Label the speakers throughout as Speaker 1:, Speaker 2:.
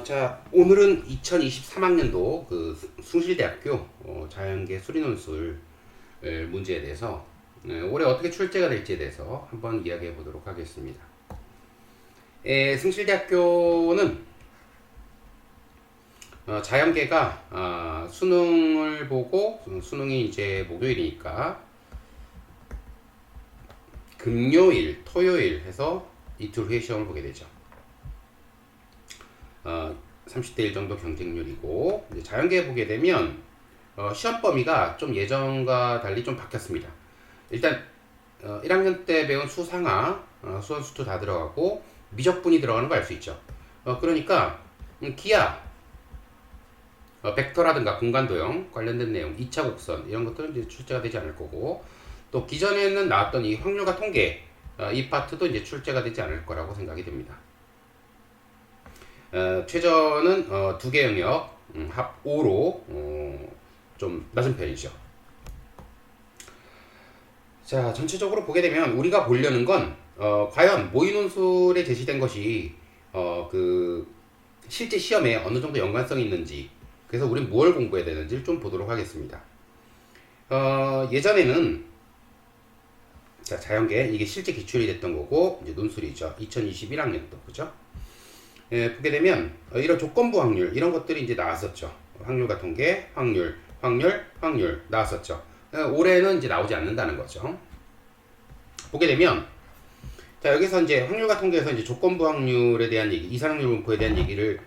Speaker 1: 자, 오늘은 2023학년도 그 숭실대학교 자연계 수리논술 문제에 대해서 올해 어떻게 출제가 될지에 대해서 한번 이야기해 보도록 하겠습니다. 숭실대학교는 자연계가 수능을 보고 수능이 이제 목요일이니까 금요일, 토요일 해서 이틀 후에 시험을 보게 되죠. 30대 1 정도 경쟁률이고, 이제 자연계에 보게 되면 시험 범위가 좀 예전과 달리 좀 바뀌었습니다. 일단 1학년 때 배운 수상하, 수원수투 다 들어가고 미적분이 들어가는 거 알 수 있죠. 그러니까 기하, 벡터라든가 공간도형 관련된 내용, 2차 곡선 이런 것들은 이제 출제가 되지 않을 거고, 또 기존에는 나왔던 이 확률과 통계 이 파트도 이제 출제가 되지 않을 거라고 생각이 됩니다. 최저는 두 개 영역 합 5로 좀 낮은 편이죠. 자, 전체적으로 보게 되면 우리가 보려는 건 과연 모의논술에 제시된 것이 그 실제 시험에 어느 정도 연관성이 있는지, 그래서 우리는 무엇을 공부해야 되는지를 좀 보도록 하겠습니다. 예전에는 자, 자연계 이게 실제 기출이 됐던 거고, 이제 논술이죠. 2021학년도 그죠? 보게 되면 이런 조건부 확률 이런 것들이 이제 나왔었죠. 확률과 통계, 확률 나왔었죠. 올해는 이제 나오지 않는다는 거죠. 보게 되면 자, 여기서 이제 확률과 통계에서 이제 조건부 확률에 대한 얘기, 이산확률 분포에 대한 얘기를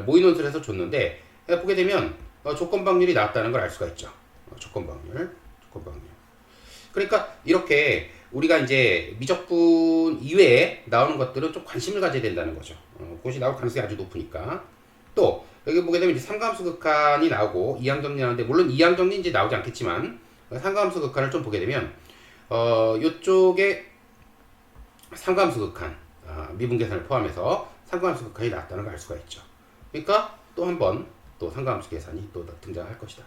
Speaker 1: 모의논술에서 줬는데, 보게 되면 조건부 확률이 나왔다는 걸 알 수가 있죠. 조건부 확률. 그러니까 이렇게 우리가 이제 미적분 이외에 나오는 것들은 좀 관심을 가져야 된다는 거죠. 그것이 나올 가능성이 아주 높으니까. 또 여기 보게 되면 이제 삼가함수 극한이 나오고 이항정리 나오는데, 물론 이항정리 이제 나오지 않겠지만 삼가함수 극한을 좀 보게 되면 요쪽에 삼가함수 극한, 미분 계산을 포함해서 삼가함수 극한이 나왔다는 걸 알 수가 있죠. 그러니까 또 한 번 또 삼가함수 계산이 또 등장할 것이다.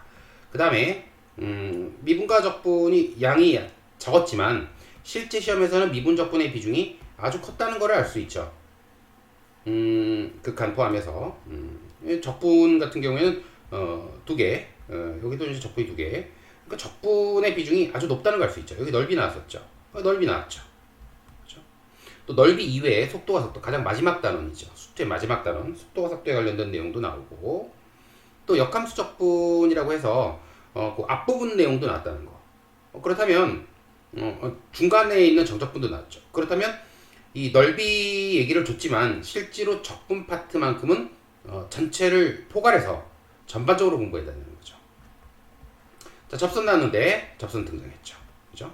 Speaker 1: 그 다음에 미분과 적분이 양이 적었지만 실제 시험에서는 미분 적분의 비중이 아주 컸다는 걸 알 수 있죠. 극한 포함해서 적분 같은 경우에는 두 개, 여기도 이제 적분이 두 개. 그러니까 적분의 비중이 아주 높다는 걸 알 수 있죠. 여기 넓이 나왔었죠. 넓이 나왔죠. 그렇죠? 또 넓이 이외에 속도와 속도, 가장 마지막 단원이죠. 숙제 마지막 단원, 속도와 속도에 관련된 내용도 나오고, 또 역함수 적분이라고 해서 그 앞부분 내용도 나왔다는 거. 그렇다면 중간에 있는 정적분도 나왔죠. 그렇다면 이 넓이 얘기를 줬지만 실제로 적분 파트만큼은 전체를 포괄해서 전반적으로 공부해야 되는 거죠. 자, 접선 나왔는데 접선 등장했죠. 그죠?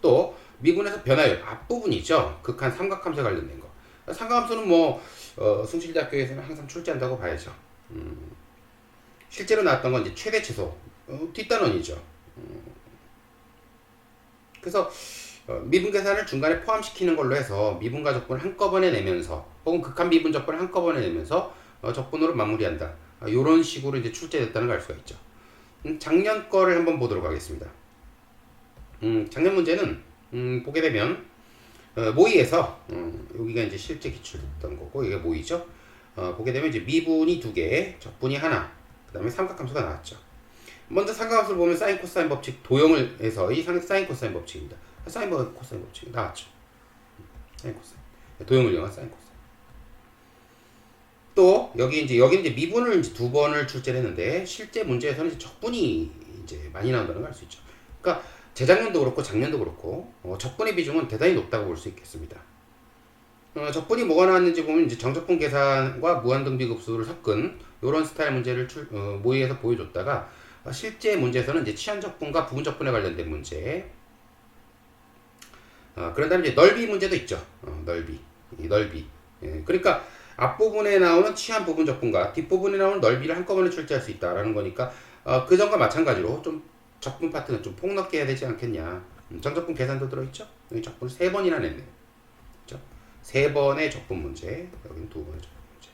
Speaker 1: 또 미분에서 변화율 앞부분이죠. 극한 삼각함수에 관련된 거. 삼각함수는 뭐 숭실대학교에서는 항상 출제한다고 봐야죠. 실제로 나왔던 건 이제 최대 최소 뒷단원이죠. 그래서 미분 계산을 중간에 포함시키는 걸로 해서 미분과 적분을 한꺼번에 내면서, 혹은 극한 미분 적분을 한꺼번에 내면서 적분으로 마무리한다. 이런 식으로 이제 출제됐다는 걸 알 수가 있죠. 작년 거를 한번 보도록 하겠습니다. 작년 문제는 보게 되면 모의에서 여기가 이제 실제 기출됐던 거고, 이게 모의죠. 보게 되면 이제 미분이 두 개, 적분이 하나, 그 다음에 삼각함수가 나왔죠. 먼저 삼각함수를 보면 사인 코사인 법칙 도형을 해서 이 사인 코사인 법칙입니다. 사인 코사인 법칙 나왔죠. 사인 코사인 도형을 이용한 사인 코사인. 또 여기 이제 미분을 이제 두 번을 출제를 했는데, 실제 문제에서는 이제 적분이 이제 많이 나온다는 걸 알 수 있죠. 그러니까 재작년도 그렇고 작년도 그렇고 적분의 비중은 대단히 높다고 볼 수 있겠습니다. 적분이 뭐가 나왔는지 보면 이제 정적분 계산과 무한등비급수를 섞은 이런 스타일 문제를 모의에서 보여줬다가, 실제 문제에서는 이제 치환적분과 부분적분에 관련된 문제. 그런 다음에 이제 넓이 문제도 있죠. 넓이. 그러니까 앞부분에 나오는 치환 부분적분과 뒷부분에 나오는 넓이를 한꺼번에 출제할 수 있다라는 거니까, 그 전과 마찬가지로 좀 적분 파트는 좀 폭넓게 해야 되지 않겠냐. 정적분 계산도 들어있죠. 여기 적분 3번이나 냈네요. 그렇죠? 3번의 적분 문제, 여기는 2번의 적분 문제.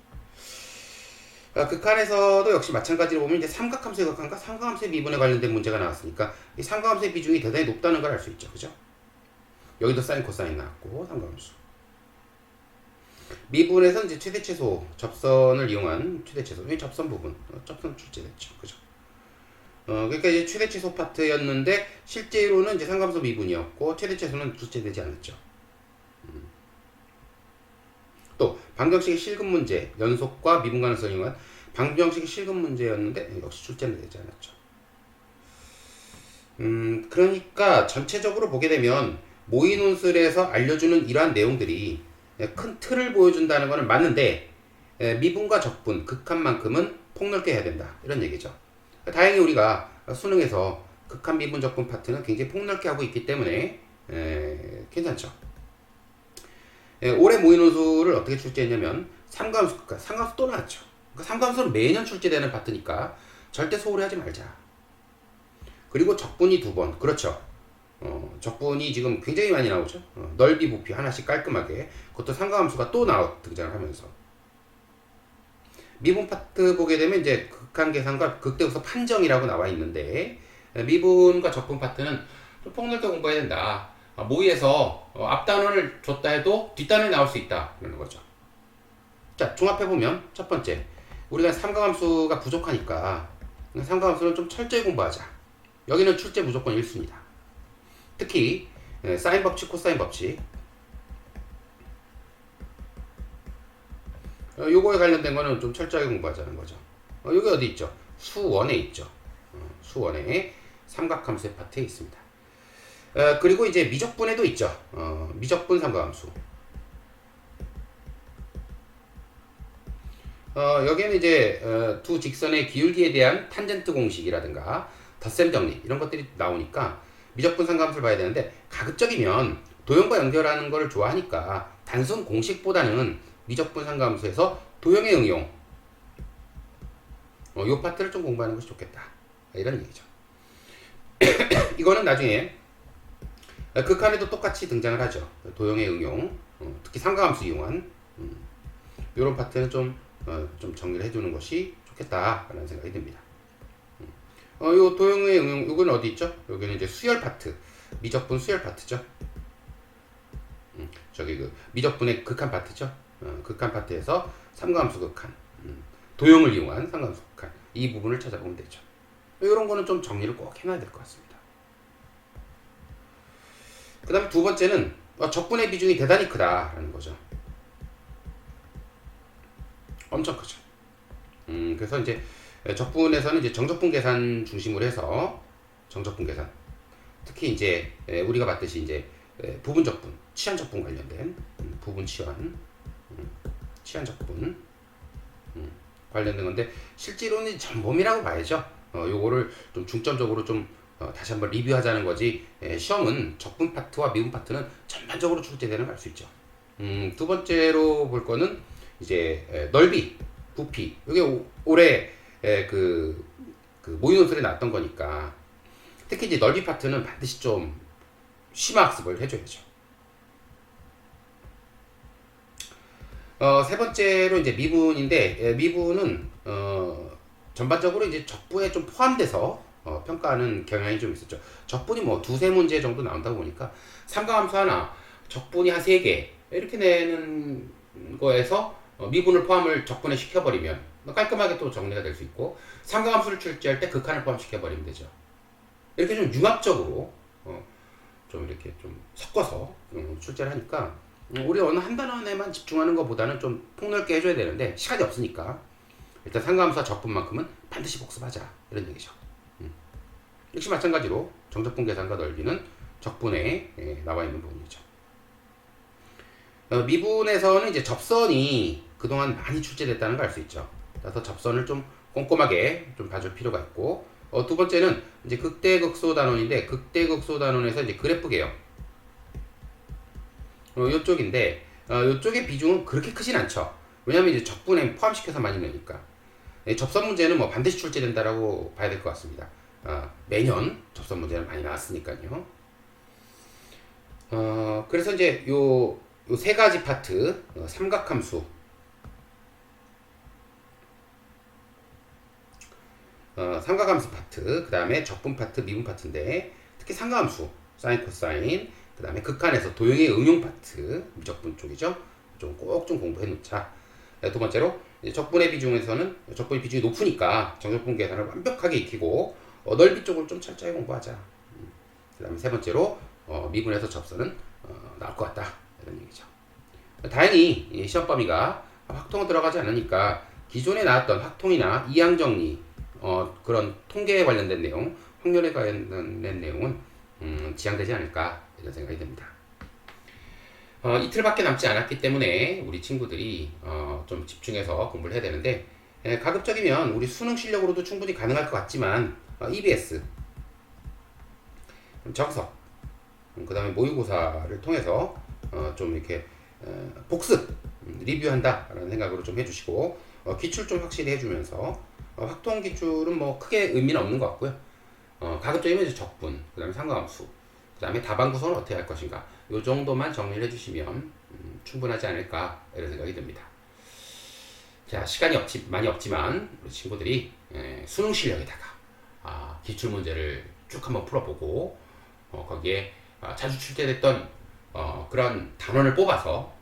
Speaker 1: 극한에서도 역시 마찬가지로 보면 이제 삼각함수의 극한과 삼각함수의 미분에 관련된 문제가 나왔으니까 이 삼각함수의 비중이 대단히 높다는 걸 알 수 있죠. 그죠? 여기도 사인 코사인 나왔고, 삼각함수. 미분에서 이제 최대 최소 접선을 이용한 최대 최소 이 접선 부분 접선 출제됐죠, 그죠? 그러니까 이제 최대 최소 파트였는데 실제로는 이제 상감수 미분이었고 최대 최소는 출제되지 않았죠. 또 방정식의 실근 문제 연속과 미분 가능성을 이용한 방정식의 실근 문제였는데 역시 출제는 되지 않았죠. 그러니까 전체적으로 보게 되면 모의 논술에서 알려주는 이러한 내용들이 큰 틀을 보여준다는 것은 맞는데 미분과 적분, 극한만큼은 폭넓게 해야 된다 이런 얘기죠. 다행히 우리가 수능에서 극한, 미분, 적분 파트는 굉장히 폭넓게 하고 있기 때문에 괜찮죠. 올해 모의 논술을 어떻게 출제했냐면 삼감수, 삼감수 또 나왔죠. 삼감수는 매년 출제되는 파트니까 절대 소홀히 하지 말자. 그리고 적분이 2번, 그렇죠. 적분이 지금 굉장히 많이 나오죠. 넓이, 부피 하나씩 깔끔하게. 그것도 삼가함수가 또 등장을 하면서. 미분 파트 보게 되면 이제 극한 계산과 극대극소 판정이라고 나와 있는데 미분과 적분 파트는 좀 폭넓게 공부해야 된다. 모의에서 앞단원을 줬다 해도 뒷단원이 나올 수 있다. 이런 거죠. 자, 종합해보면 첫 번째, 우리가 삼가함수가 부족하니까 삼가함수는 좀 철저히 공부하자. 여기는 출제 무조건 1순위다. 특히 사인 법칙, 코사인 법칙 요거에 관련된 거는 좀 철저하게 공부하자는 거죠. 여기 어디 있죠? 수원에 있죠. 수원에 삼각함수의 파트에 있습니다. 그리고 이제 미적분에도 있죠. 미적분 삼각함수. 여기에는 이제 두 직선의 기울기에 대한 탄젠트 공식이라든가 덧셈 정리 이런 것들이 나오니까 미적분 삼각함수를 봐야 되는데 가급적이면 도형과 연결하는 걸 좋아하니까 단순 공식보다는 미적분 삼각함수에서 도형의 응용 요 파트를 좀 공부하는 것이 좋겠다 이런 얘기죠. 이거는 나중에 극한에도 똑같이 등장을 하죠. 도형의 응용 특히 삼각함수 이용한 이런 파트는 좀 정리를 해두는 것이 좋겠다라는 생각이 듭니다. 요 도형의 응용 요거는 어디 있죠? 여기는 이제 수열 파트 미적분 수열 파트죠. 저기 그 미적분의 극한 파트죠. 극한 파트에서 삼각함수 극한 도형을 이용한 삼각함수 극한 이 부분을 찾아보면 되죠. 이런 거는 좀 정리를 꼭 해놔야 될 것 같습니다. 그 다음에 두 번째는 적분의 비중이 대단히 크다라는 거죠. 엄청 크죠. 그래서 이제 적분에서는 이제 정적분 계산 중심으로 해서 정적분 계산 특히 이제 우리가 봤듯이 이제 부분 적분, 치환 적분 관련된 부분 치환, 치환 적분 관련된 건데 실제로는 전범이라고 봐야죠. 요거를 좀 중점적으로 좀 다시 한번 리뷰하자는 거지. 시험은 적분 파트와 미분 파트는 전반적으로 출제되는 걸 알 수 있죠. 두 번째로 볼 거는 이제 넓이, 부피. 이게 올해 그 모의 논술에 나왔던 거니까 특히 이제 넓이 파트는 반드시 좀 심화 학습을 해줘야죠. 세 번째로 이제 미분인데 미분은 전반적으로 이제 적분에 좀 포함돼서 평가하는 경향이 좀 있었죠. 적분이 뭐 두세 문제 정도 나온다고 보니까 삼각함수 하나, 적분이 한 3개 이렇게 내는 거에서 미분을 포함을 적분에 시켜버리면 깔끔하게 또 정리가 될 수 있고 삼각함수를 출제할 때 극한을 포함시켜버리면 되죠. 이렇게 좀 융합적으로 좀 이렇게 좀 섞어서 출제를 하니까 우리 어느 한 단원에만 집중하는 것보다는 좀 폭넓게 해줘야 되는데 시간이 없으니까 일단 삼각함수와 적분만큼은 반드시 복습하자 이런 얘기죠. 역시 마찬가지로 정적분 계산과 넓이는 적분에 나와 있는 부분이죠. 미분에서는 이제 접선이 그동안 많이 출제됐다는 걸 알 수 있죠. 그래서 접선을 좀 꼼꼼하게 좀 봐줄 필요가 있고 두 번째는 이제 극대극소 단원인데 극대극소 단원에서 이제 그래프 개형 요쪽인데 요쪽의 비중은 그렇게 크진 않죠. 왜냐면 이제 적분에 포함시켜서 많이 내니까 접선 문제는 뭐 반드시 출제된다라고 봐야 될 것 같습니다. 매년 접선 문제는 많이 나왔으니까요. 그래서 이제 요 세 가지 파트 삼각함수 삼각함수 파트 그 다음에 적분 파트 미분 파트인데 특히 삼각함수 사인 코사인 그 다음에 극한에서 도형의 응용 파트 미적분 쪽이죠. 좀 꼭 좀 공부해 놓자. 두 번째로 이제 적분의 비중에서는 적분의 비중이 높으니까 정적분 계산을 완벽하게 익히고 넓이 쪽을 좀 철저히 공부하자. 그다음에 세 번째로 미분에서 접선은 나올 것 같다 이런 얘기죠. 다행히 이 시험 범위가 확통은 들어가지 않으니까 기존에 나왔던 확통이나 이항정리 그런 통계에 관련된 내용, 확률에 관련된 내용은 지양되지 않을까 이런 생각이 듭니다. 이틀밖에 남지 않았기 때문에 우리 친구들이 좀 집중해서 공부를 해야 되는데 가급적이면 우리 수능 실력으로도 충분히 가능할 것 같지만 EBS, 정석, 그 다음에 모의고사를 통해서 좀 이렇게 복습, 리뷰한다라는 생각으로 좀 해주시고 기출 좀 확실히 해주면서 확통 기출은 뭐 크게 의미는 없는 것 같고요. 가급적이면 이제 적분, 그 다음에 상관함수, 그 다음에 다방 구성을 어떻게 할 것인가 요 정도만 정리를 해주시면 충분하지 않을까 이런 생각이 듭니다. 자, 시간이 많이 없지만 우리 친구들이 수능 실력에다가 기출 문제를 쭉 한번 풀어보고 거기에 자주 출제됐던 그런 단원을 뽑아서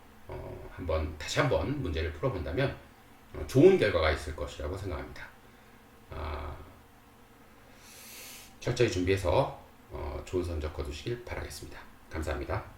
Speaker 1: 다시 한번 문제를 풀어본다면 좋은 결과가 있을 것이라고 생각합니다. 철저히 준비해서 좋은 성적 거두시길 바라겠습니다. 감사합니다.